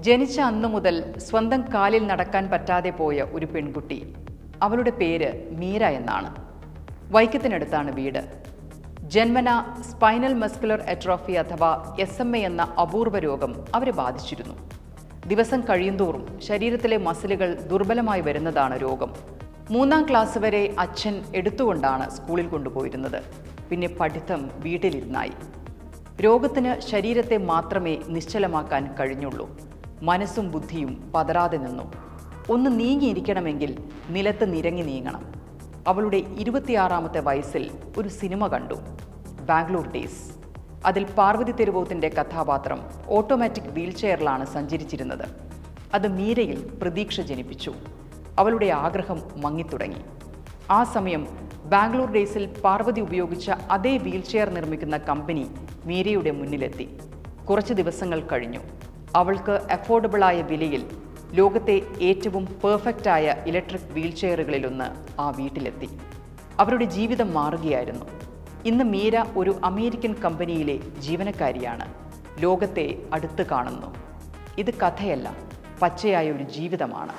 ജനിച്ച അന്നു മുതൽ സ്വന്തം കാലിൽ നടക്കാൻ പറ്റാതെ പോയ ഒരു പെൺകുട്ടി. അവളുടെ പേര് മീര എന്നാണ്. വൈക്കത്തിനടുത്താണ് വീട്. ജന്മന സ്പൈനൽ മസ്കുലർ അട്രോഫി അഥവാ SMA എന്ന അപൂർവ രോഗം അവരെ ബാധിച്ചിരുന്നു. ദിവസം കഴിയുന്തോറും ശരീരത്തിലെ മസിലുകൾ ദുർബലമായി വരുന്നതാണ് രോഗം. 3ാം ക്ലാസ് വരെ അച്ഛൻ എടുത്തുകൊണ്ടാണ് സ്കൂളിൽ കൊണ്ടുപോയിരുന്നത്. പിന്നെ പഠിത്തം വീട്ടിലിരുന്നായി. രോഗത്തിന് ശരീരത്തെ മാത്രമേ നിശ്ചലമാക്കാൻ കഴിഞ്ഞുള്ളൂ. മനസ്സും ബുദ്ധിയും പതറാതെ നിന്നു. ഒന്ന് നീങ്ങിയിരിക്കണമെങ്കിൽ നിലത്ത് നിരങ്ങി നീങ്ങണം. അവളുടെ 26ാമത്തെ വയസ്സിൽ ഒരു സിനിമ കണ്ടു, ബാംഗ്ലൂർ ഡേയ്സ്. അതിൽ പാർവതി തെരുവോത്തിന്റെ കഥാപാത്രം ഓട്ടോമാറ്റിക് വീൽചെയറിലാണ് സഞ്ചരിച്ചിരുന്നത്. അത് മീരയിൽ പ്രതീക്ഷ ജനിപ്പിച്ചു. അവളുടെ ആഗ്രഹം മങ്ങിത്തുടങ്ങി. ആ സമയം ബാംഗ്ലൂർ ഡേയ്സിൽ പാർവതി ഉപയോഗിച്ച അതേ വീൽചെയർ നിർമ്മിക്കുന്ന കമ്പനി മീരയുടെ മുന്നിലെത്തി. കുറച്ച് ദിവസങ്ങൾ കഴിഞ്ഞു. അവൾക്ക് അഫോർഡബിളായ വിലയിൽ ലോകത്തെ ഏറ്റവും പെർഫെക്റ്റായ ഇലക്ട്രിക് വീൽചെയറുകളിലൊന്ന് ആ വീട്ടിലെത്തി. അവരുടെ ജീവിതം മാറുകയായിരുന്നു. ഇന്ന് മീര ഒരു അമേരിക്കൻ കമ്പനിയിലെ ജീവനക്കാരിയാണ്. ലോകത്തെ അടുത്ത് കാണുന്നു. ഇത് കഥയല്ല, പച്ചയായ ഒരു ജീവിതമാണ്.